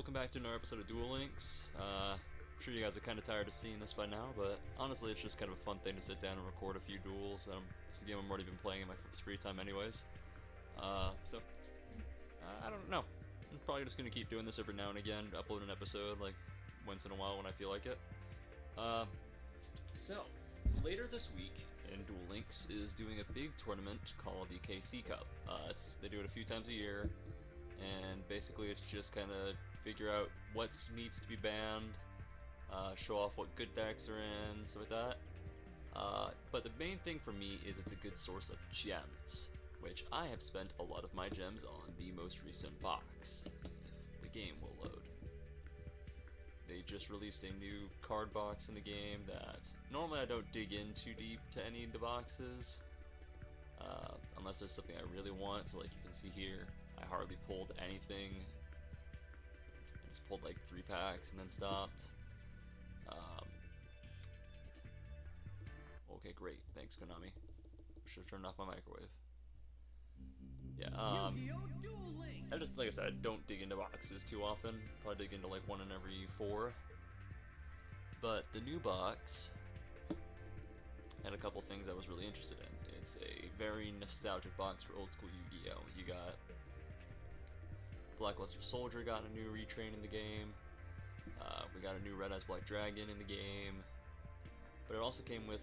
welcome back to another episode of Duel Links. I'm sure you guys are kind of tired of seeing this by now, but honestly it's just kind of a fun thing to sit down and record a few duels. It's a game I've already been playing in my free time anyways. I don't know. I'm probably just going to keep doing this every now and again, upload an episode like once in a while when I feel like it. So, later this week in Duel Links is doing a big tournament called the KC Cup. They do it a few times a year, and basically it's just kind of figure out what needs to be banned, show off what good decks are in, stuff like that. But the main thing for me is it's a good source of gems, which I have spent a lot of my gems on the most recent box, if the game will load. They just released a new card box in the game that normally I don't dig in too deep to any of the boxes, unless there's something I really want. So like you can see here, I hardly pulled anything. I just pulled like 3 packs and then stopped. Okay, great. Thanks, Konami. Should have turned off my microwave. Yeah, I just, like I said, I don't dig into boxes too often. Probably dig into like one in every 4. But the new box had a couple things I was really interested in. It's a very nostalgic box for old school Yu-Gi-Oh! You got Blackluster Soldier got a new retrain in the game. We got a new Red Eyes Black Dragon in the game. But it also came with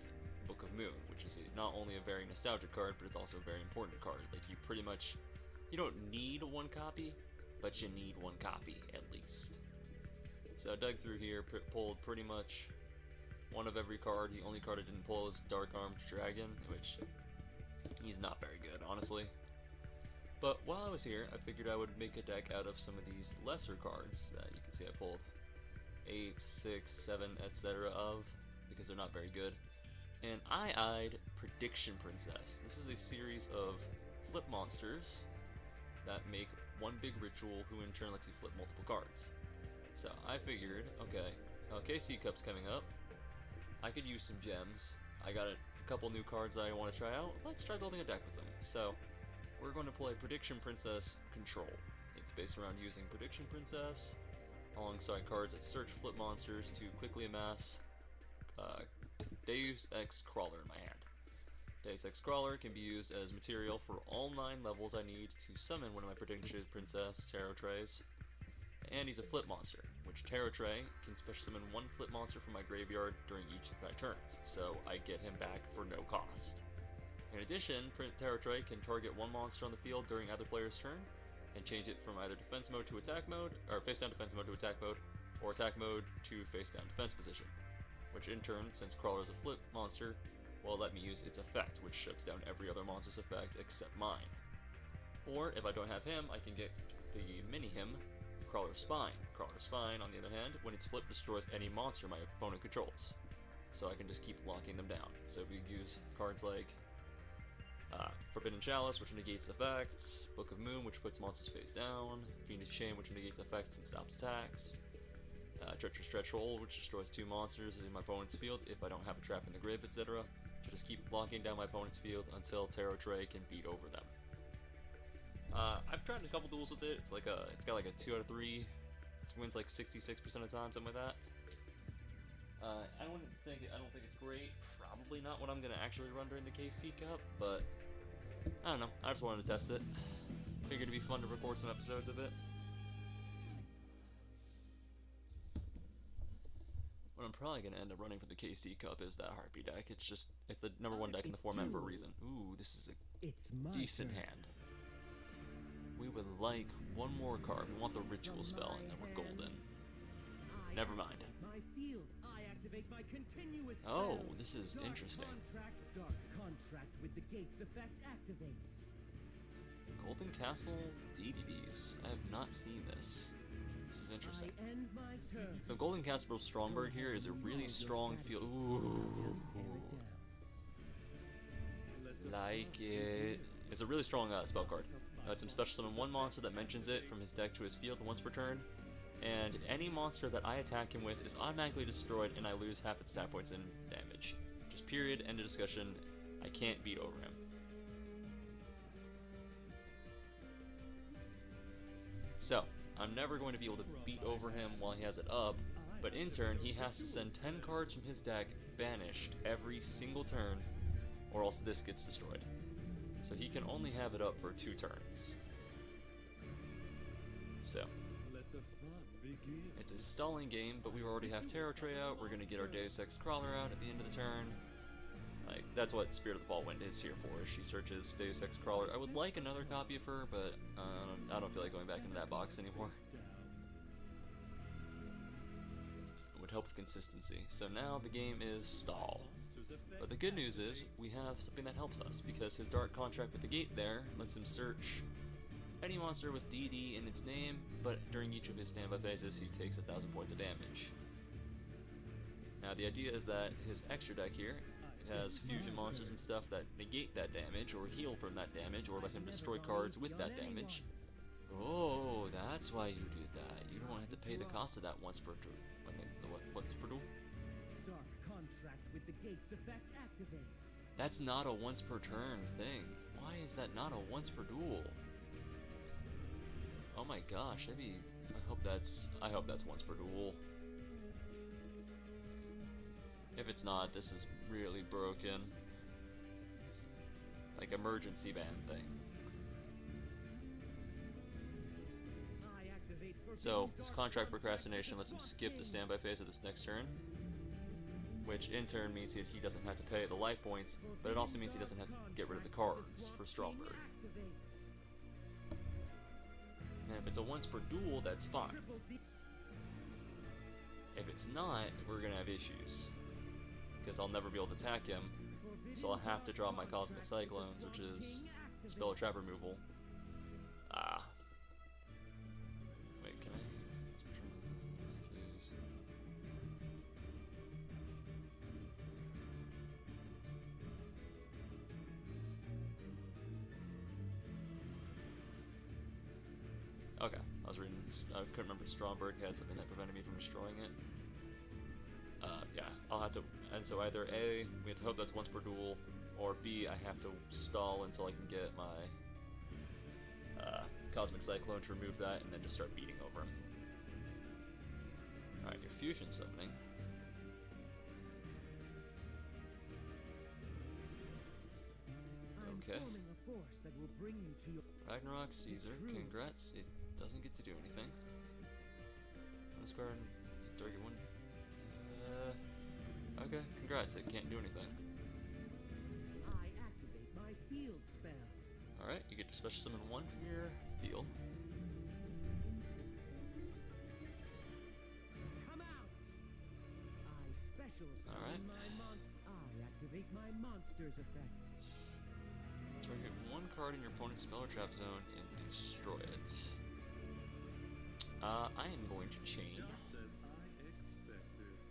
Book of Moon, which is not only a very nostalgic card, but it's also a very important card. Like, you don't need 1 copy, but you need 1 copy at least. So I dug through here, pulled pretty much one of every card. The only card I didn't pull is Dark Armed Dragon, which he's not very good, honestly. But while I was here, I figured I would make a deck out of some of these lesser cards that you can see I pulled 8, 6, 7, etc. of, because they're not very good. And I eyed Prediction Princess. This is a series of flip monsters that make one big ritual, who in turn lets you flip multiple cards. So I figured, okay, KC Cup's coming up. I could use some gems. I got a couple new cards that I want to try out. Let's try building a deck with them. So we're going to play Prediction Princess Control. It's based around using Prediction Princess alongside cards that search flip monsters to quickly amass Deus Ex Crawler in my hand. Deus Ex Crawler can be used as material for all 9 levels I need to summon one of my Prediction Princess Tarot Trays. And he's a flip monster, which Tarot Tray can special summon 1 flip monster from my graveyard during each of my turns, so I get him back for no cost. In addition, Tarot Tray can target 1 monster on the field during either player's turn, and change it from either defense mode to attack mode, or face down defense mode to attack mode, or attack mode to face down defense position. Which in turn, since Crawler is a flip monster, will let me use its effect, which shuts down every other monster's effect except mine. Or, if I don't have him, I can get the mini-him, Crawler Spine. Crawler Spine, on the other hand, when it's flipped, destroys any monster my opponent controls. So I can just keep locking them down. So we use cards like Forbidden Chalice, which negates effects, Book of Moon, which puts monsters face down, Fiendish Chain, which negates effects and stops attacks, Treacherous Threshold, which destroys 2 monsters in my opponent's field if I don't have a trap in the grave, etc. To just keep locking down my opponent's field until Tarot Tray can beat over them. I've tried a couple duels with it. It's got like a 2 out of 3. It wins like 66% of the time, something like that. I don't think it's great. Probably not what I'm gonna actually run during the KC Cup, but I don't know. I just wanted to test it. Figured it'd be fun to record some episodes of it. What I'm probably gonna end up running for the KC Cup is that Harpy deck. It's the number 1 deck in the format for a reason. Ooh, this is a decent hand. We would like 1 more card. We want the ritual spell, and then we're golden. Never mind. Oh, this is interesting. Golden Castle DDBs. I have not seen this. This is interesting. So Golden Castle Strongbird here is a really strong field. Ooh. Like it. It's a really strong spell card. It's some special summon 1 monster that mentions it from his deck to his field once per turn, and any monster that I attack him with is automatically destroyed and I lose half its attack points in damage. Just period, end of discussion. I can't beat over him. So, I'm never going to be able to beat over him while he has it up, but in turn, he has to send 10 cards from his deck banished every single turn, or else this gets destroyed. So he can only have it up for 2 turns. So, it's a stalling game, but we already have Tarot Tray out. We're going to get our Deus Ex Crawler out at the end of the turn. Like, that's what Spirit of the Vaultwind is here for, is she searches Deus Ex Crawler. I would like another copy of her, but I don't feel like going back into that box anymore. It would help with consistency. So now the game is stall. But the good news is, we have something that helps us, because his Dark Contract with the Gate there lets him search any monster with DD in its name, but during each of his standby phases, he takes 1,000 points of damage. Now the idea is that his extra deck here has fusion monsters and stuff that negate that damage, or heal from that damage, or let him destroy cards with that damage. Oh, that's why you did that. You don't have to pay the cost of that once per duel. Once per duel? Dark Contract with the Gates effect activates. That's not a once per turn thing. Why is that not a once per duel? Oh my gosh, that'd be. I hope that's once per duel. If it's not, this is really broken. Like emergency ban thing. So this contract procrastination lets him skip the standby phase of this next turn, which in turn means he doesn't have to pay the life points, but it also means he doesn't have to get rid of the cards for Stromberg. And if it's a once per duel, that's fine. If it's not, we're gonna have issues, because I'll never be able to attack him, so I'll have to draw my Cosmic Cyclones, which is spell or trap removal. Wait, can I? Okay, I was reading this. I couldn't remember Stromberg had something that prevented me from destroying it. Yeah, I'll have to, and so either A, we have to hope that's once per duel, or B, I have to stall until I can get my Cosmic Cyclone to remove that, and then just start beating over him. Alright, your fusion summoning. Okay. Ragnarok, Caesar, congrats, it doesn't get to do anything. Let's go ahead and target one. Okay, congrats, it can't do anything. I activate my field spell. Alright, you get to special summon 1 from your field. Come out! I special summon I activate my monster's effect. Target 1 card in your opponent's spell or trap zone and destroy it. I am going to chain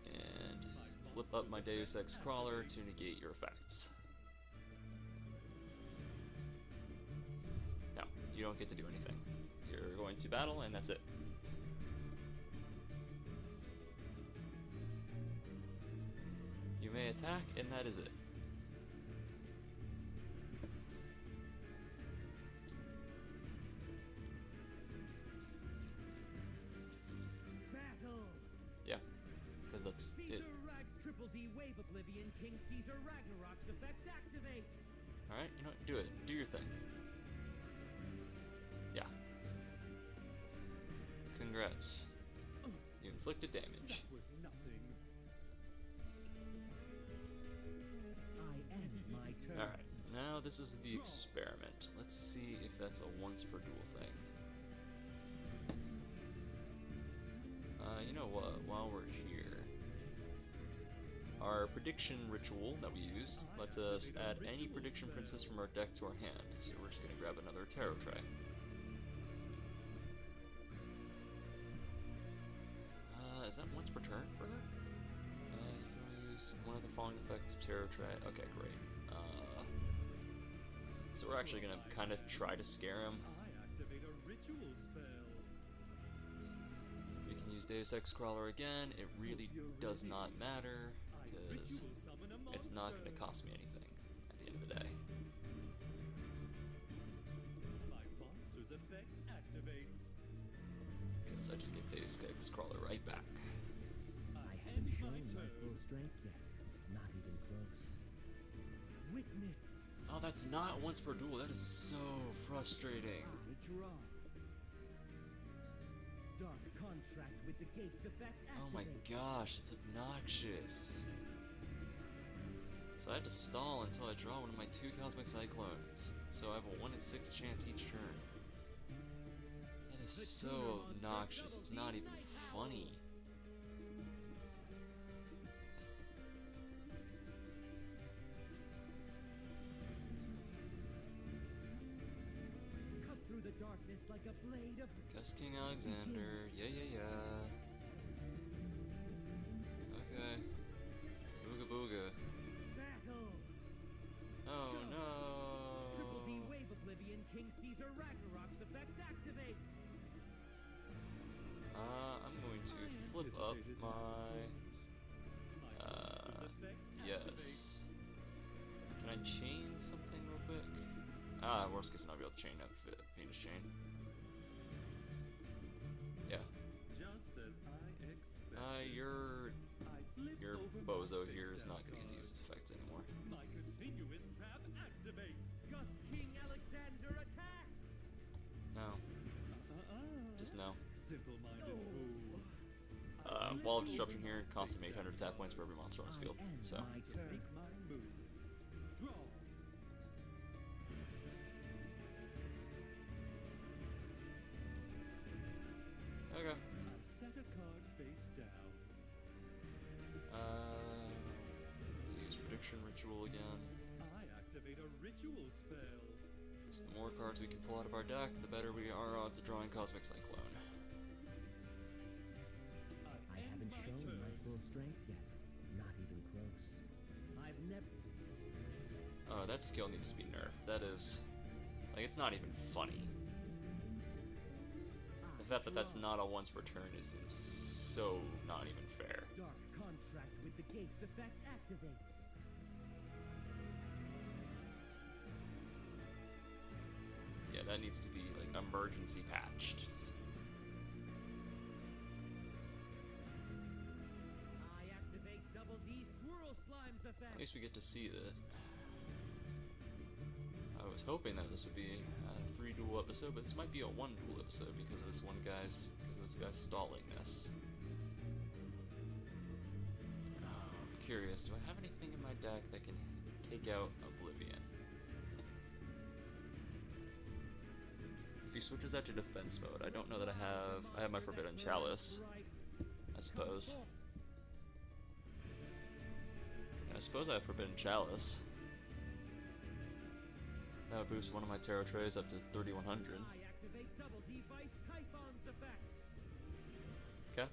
and flip up my Deus Ex Crawler to negate your effects. No, you don't get to do anything. You're going to battle and that's it. You may attack and that is it. Yeah, because that's it. Triple D Wave Oblivion King Caesar Ragnarok's effect activates. Alright, you know what? Do it. Do your thing. Yeah. Congrats. You inflicted damage. That was nothing. I end my turn. Alright, now this is the experiment. Let's see if that's a once per duel thing. You know what, while we're here, our prediction ritual that we used lets us add any prediction princess from our deck to our hand, so we're just going to grab another tarot tray. Is that once per turn for her? Use one of the following effects of tarot tray. Okay, great. So we're actually going to kind of try to scare him. Use Deus Ex Crawler again. It really does not matter because it's not going to cost me anything at the end of the day. My monster's effect activates. Skeggs Crawler right back. I haven't shown my full strength yet. Not even close. Witness. Oh, that's not once per duel. That is so frustrating. I draw. Dark contract with the gates effect activates. Oh my gosh, it's obnoxious. So I had to stall until I draw one of my 2 Cosmic Cyclones. So I have a 1 in 6 chance each turn. That is so obnoxious, it's not even funny. Cut through the darkness like a blade of Guess King Alexander, yeah. Okay. Booga booga. battle. Oh no. Triple D Wave Oblivion King Caesar Ragnarok's effect activates. I'm going to flip up my yes. Can I chain something real quick? Worst case, I'll be able to chain up Venus chain. Yeah. Just as I expected. Your bozo here is not going to get to use his effects anymore. My continuous trap activates. Gus King Alexander attacks. No. Just no. Simple-minded fool. Wall of Disruption here costs him 800 attack points for every monster on his field. So. My turn. Make my move. Draw. Okay. I set a card face down. Use Prediction Ritual again. I activate a ritual spell. So the more cards we can pull out of our deck, the better we are odds of drawing Cosmic Cyclone. I haven't shown my full strength yet. Not even close. I've never. Oh, that skill needs to be nerfed. That is, like, it's not even funny. The fact that that's not a once per turn is so not even fair. Dark contract with the gates effect activates. Yeah, that needs to be like emergency patched. I activate Double D Swirl Slime's effect. At least we get to see that. I was hoping that this would be a 3-duel episode, but this might be a 1-duel episode because of this guy's stallingness. I'm curious, do I have anything in my deck that can take out Oblivion? If he switches that to defense mode, I don't know that I have my Forbidden Chalice, I suppose. I suppose I have Forbidden Chalice. That would boost one of my tarot trays up to 3100. I activate Double D Vice Typhon's effect. Okay.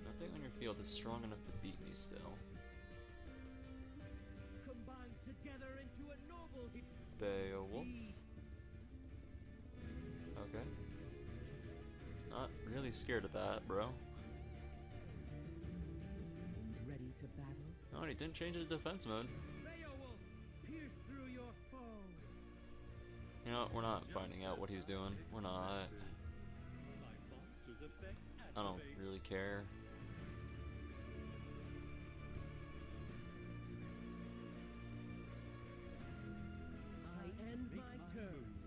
Nothing on your field is strong enough to beat me still. Combined together into a noble Beowulf. Okay. Not really scared of that, bro. ready to battle. Oh, he didn't change his defense mode. Beowulf, pierce through your foe. You know what? We're not finding out what he's doing. We're not. My monster's effect I don't activates. really care. I end Make my my turn. move.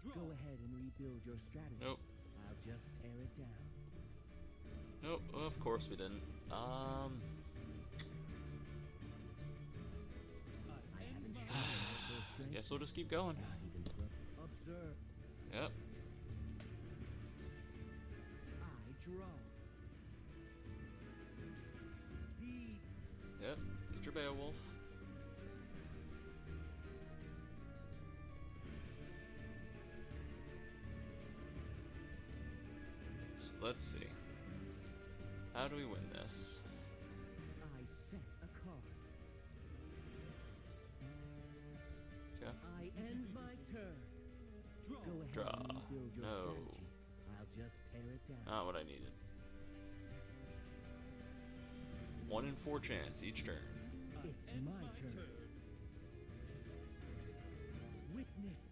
Draw. Go ahead and rebuild your strategy. Nope. I'll just tear it down. Nope. Well, of course we didn't. I haven't shown my full strength. Guess we'll just keep going. Not even close. Observe. Yep. I draw. B. Yep. Get your Beowulf. So let's see. How do we win this? I set a card. Okay. I end my turn. Draw. Go ahead Draw. and rebuild your No. strategy. I'll just tear it down. Not what I needed. 1 in 4 chance each turn. It's End my turn. Witness.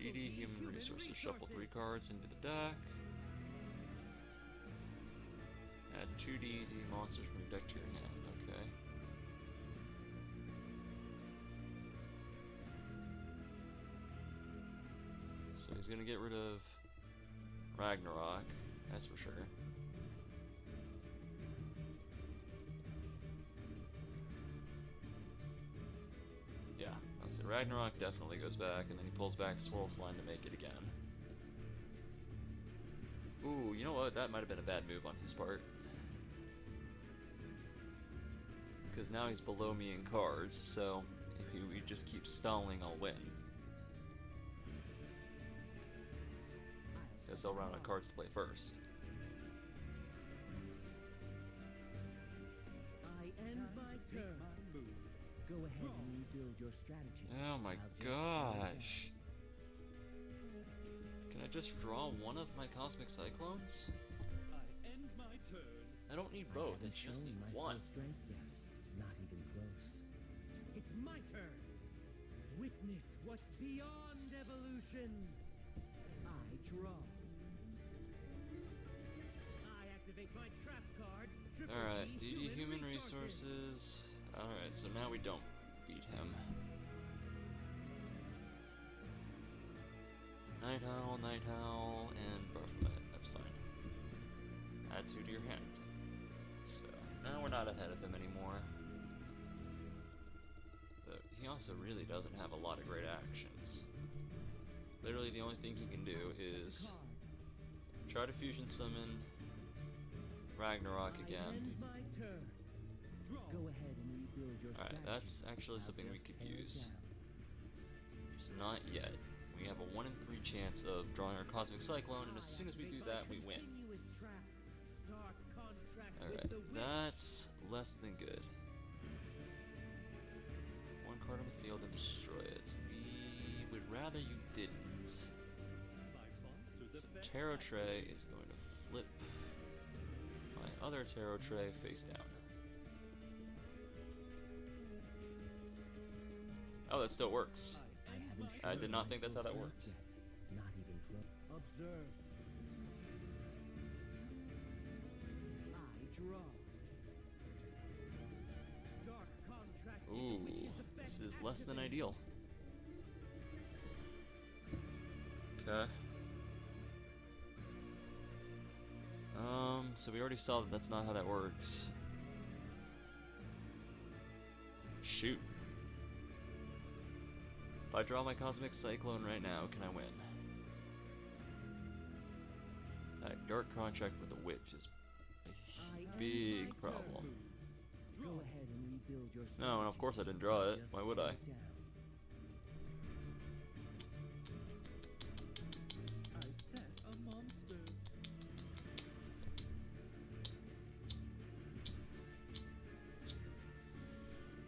DD Human Resources. Shuffle 3 cards into the deck. Add 2 DD monsters from your deck to your hand. Okay. So he's gonna get rid of Ragnarok, that's for sure. Yeah, I'll say Ragnarok definitely goes back, and then he pulls back Swirl Slime to make it again. Ooh, you know what? That might have been a bad move on his part. Because now he's below me in cards, so if we just keep stalling, I'll win. Guess I'll run out of cards to play first. I end my turn. Go ahead and rebuild your strategy. Oh my gosh. Can I just draw one of my Cosmic Cyclones? I end my turn. I don't need both, I just need one. Strength yet. Not even close. It's my turn. Witness what's beyond evolution. I draw. I activate my trap card. Alright, DD Human Resources. Alright, so now we don't beat him. Night Howl, and Baphomet. That's fine. Add 2 to your hand. So, now we're not ahead of him anymore. But he also really doesn't have a lot of great actions. Literally the only thing he can do is try to fusion summon Ragnarok again. Alright, that's actually something we could use. So not yet. We have a 1 in 3 chance of drawing our Cosmic Cyclone, and as soon as we do that, we win. Alright, that's less than good. 1 card on the field and destroy it. We would rather you didn't. So Tarot Tray is going to flip my other Tarot Tray face down. Oh, that still works. I did not think that's how that worked. Not even close. Observe. I draw. Dark contract. Ooh, this is less than ideal. Okay. So we already saw that that's not how that works. Shoot. If I draw my Cosmic Cyclone right now, can I win? That Dark Contract with the Witch is a big problem. Go ahead and rebuild your No, and of course I didn't draw it. Why would I? I set a monster.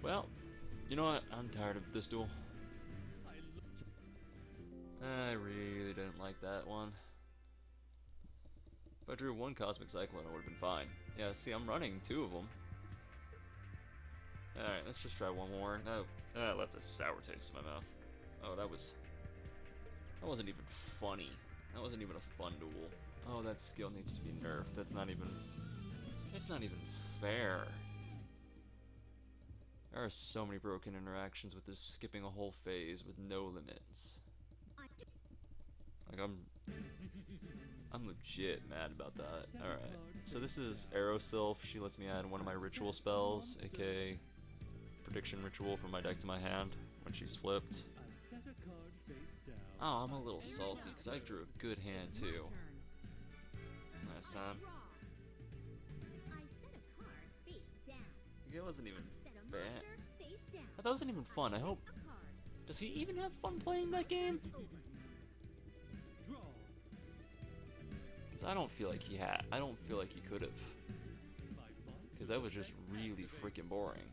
Well, you know what? I'm tired of this duel. I really didn't like that one. If I drew 1 Cosmic Cyclone, it would have been fine. Yeah, see, I'm running 2 of them. Alright, let's just try one more. That left a sour taste in my mouth. Oh, that wasn't even funny. That wasn't even a fun duel. Oh, that skill needs to be nerfed. That's not even fair. There are so many broken interactions with this skipping a whole phase with no limits. Like, I'm legit mad about that. Alright, so this is Aerosylph. She lets me add one of my ritual spells, aka Prediction Ritual, from my deck to my hand when she's flipped. Oh, I'm a little salty because I drew a good hand too last time. It wasn't even bad. That wasn't even fun. I hope. Does he even have fun playing that game? Because I don't feel like he had. I don't feel like he could have. Because that was just really freaking boring.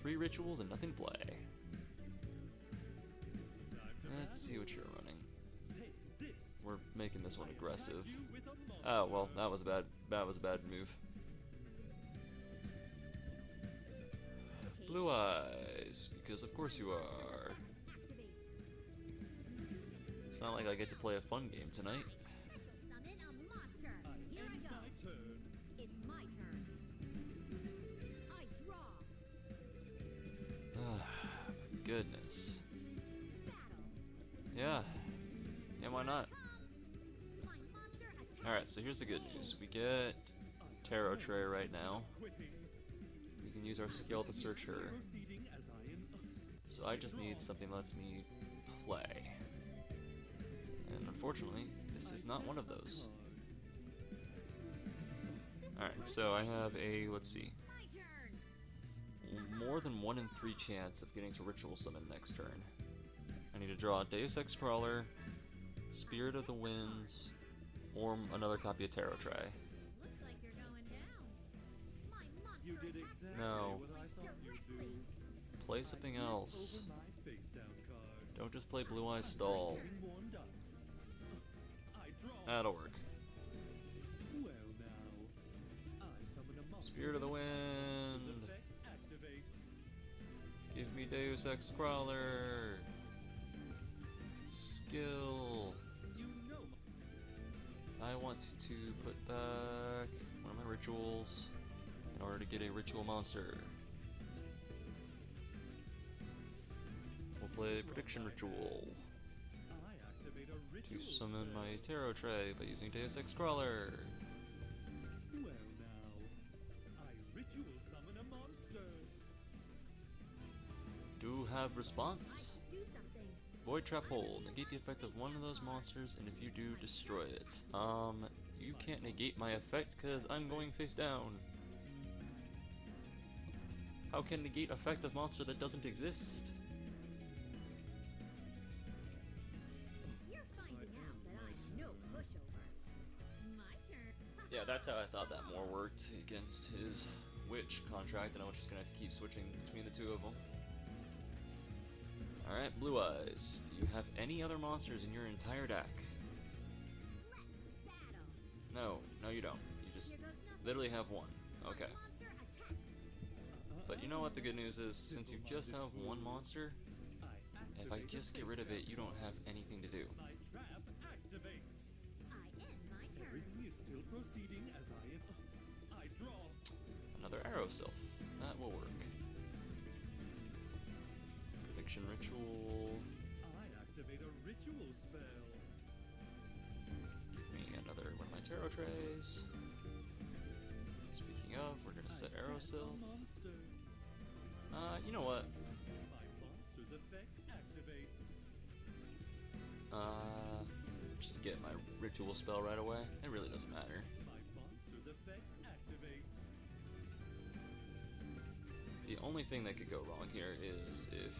3 rituals and nothing to play. Let's see what you're running. We're making this one aggressive. Oh well, that was a bad move. Blue eyes, because of course you are. not like I get to play a fun game tonight. Special summon a monster. I Here I end go. my turn. It's my turn. I draw. Goodness. Battle. Yeah. Yeah, why not? My monster attacks. Alright, so here's the good news. We get Tarot Tray right now. Quitting. We can use our skill to search her. Proceeding as I am. So I just need something that lets me play. And unfortunately, this is not one of those. Alright, so I have a, let's see, My turn. more than 1 in 3 chance of getting to Ritual Summon next turn. I need to draw a Deus Ex Crawler, Spirit of the Winds, or another copy of Tarot Tray. Looks like you're going down. My monster You did attacks exactly No. what I thought you'd do. Play something else. Over my face down card. Don't just play Blue Eyes Stall. Getting warmed up. I draw. That'll work. Well now, I summon a monster. Spirit of the Monster's Wind. effect activates. Give me Deus Ex Crawler. Skill. You know I want to put back one of my rituals in order to get a ritual monster. We'll play Prediction Ritual I activate a to ritual summon spell. my Tarot Tray by using Deus Ex Crawler. Well now, I ritual summon a monster. Do have I response? should do something. Void Trap Hole. Negate the effect of one of those monsters, and if you do, destroy it. You can't negate my effect because I'm going face down. How can negate effect of monster that doesn't exist? You're finding out that I'm no pushover. My turn. Yeah, that's how I thought that more worked against his witch contract, and I was just gonna have to keep switching between the two of them. Alright, Blue Eyes. Do you have any other monsters in your entire deck? Let's battle. No, you don't. You just Here goes nothing. literally have one. Okay. My monster attacks. But you know what the good news is? Since you just have one monster, if I activate a just get rid of face it, you don't have anything to do. down. My trap activates. I end my turn. Everything is still proceeding as I am. I draw. Another Arrow Sylph. That will work. Prediction Ritual. I activate a ritual spell. Give me another one of my Tarot Trays. Speaking of, we're gonna set Arrow a Sylph. monster. You know what? My monster's effect activates. Just get my ritual spell right away. It really doesn't matter. My monster's effect activates. The only thing that could go wrong here is if...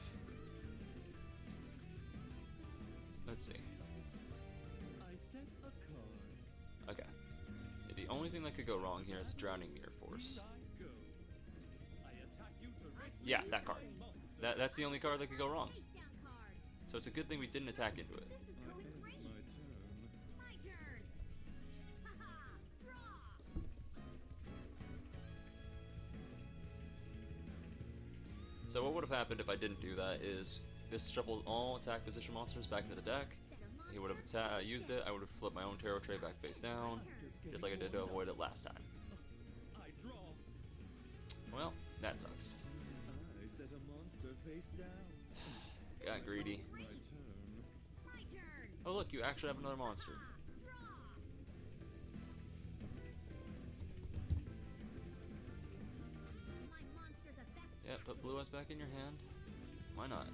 Let's see. I set a card. Okay. The only thing that could go wrong here is Drowning Mirror Force. I go. I attack you directly. Yeah, that card. Monster. That's the only card that could go wrong. Face down card. So it's a good thing we didn't attack into it. This is going great. My turn. My turn. Haha. Draw. So what would have happened if I didn't do that is this shuffles all attack position monsters back into the deck. Set a monster. He would have used it. I would have flipped my own Tarot Tray back face down, just like I did to avoid it last time. I draw. Well, that sucks. I set a monster face down. Got greedy. My turn. My turn. Oh look, you actually have another monster. Draw. My monster's effect. Yeah, put Blue Eyes back in your hand. Why not?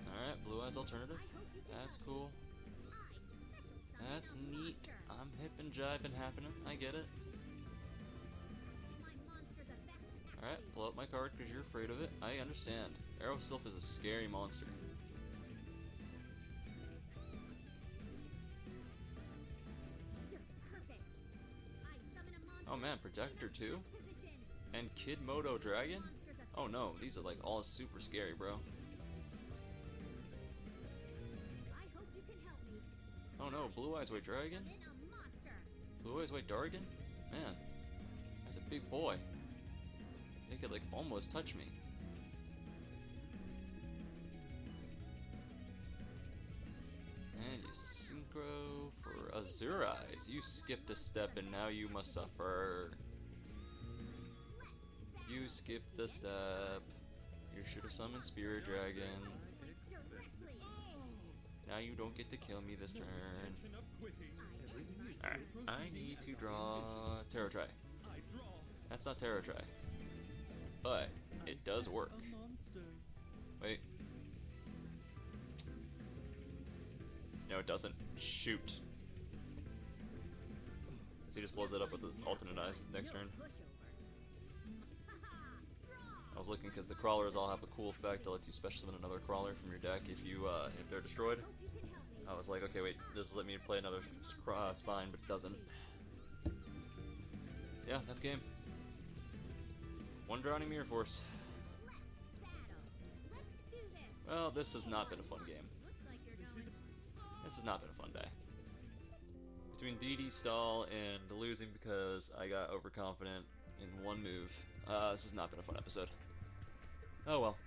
Alright, Blue Eyes alternative. I hope you can That's help. cool. I special summon That's a neat. monster. I'm hip and jiving happening. I get it. My monster's effect. Alright, activates. pull out my card because you're afraid of it. I understand. Arrow Sylph is a scary monster. You're perfect. I summon a monster. Oh man, Protector in too? attack position. And Kid Moto Dragon? Monster's effect. Oh no, these are like all super scary, bro. I hope you can help me. Oh no, Blue Eyes White Dragon? Summon a monster. Blue Eyes White Dragon? Man, that's a big boy. They could like almost touch me. And you synchro for Azurize. You skipped a step and now you must suffer. You skipped the step. You should have summoned Spirit Dragon. Now you don't get to kill me this turn. Alright, I need to draw Tarot Try. That's not Tarot Try. But it does work. Wait. No, it doesn't. Shoot. So he just blows it up with the alternate eyes next turn. I was looking because the crawlers all have a cool effect that lets you special summon another crawler from your deck if they're destroyed. I was like, okay, wait, this will let me play another spine, but it doesn't. Yeah, that's game. One Drowning Mirror Force. Well, this has not been a fun game. This has not been a fun day. Between DD stall and losing because I got overconfident in one move, this has not been a fun episode. Oh well.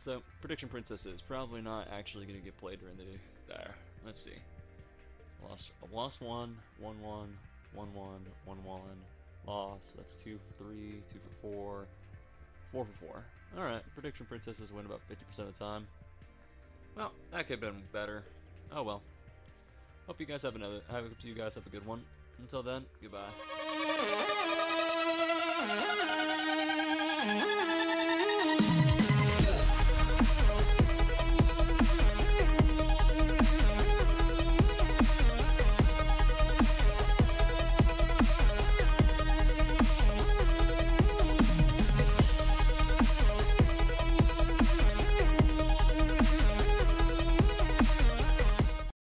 So, Prediction Princess is probably not actually going to get played during the day. There. Let's see. Lost 1, 1-1, 1-1, 1-1. Loss. That's 2 for 3, 2 for 4, 4 for 4. Alright, Prediction Princesses win about 50% of the time. Well, that could have been better. Oh well. Hope you guys have a good one. Until then, goodbye.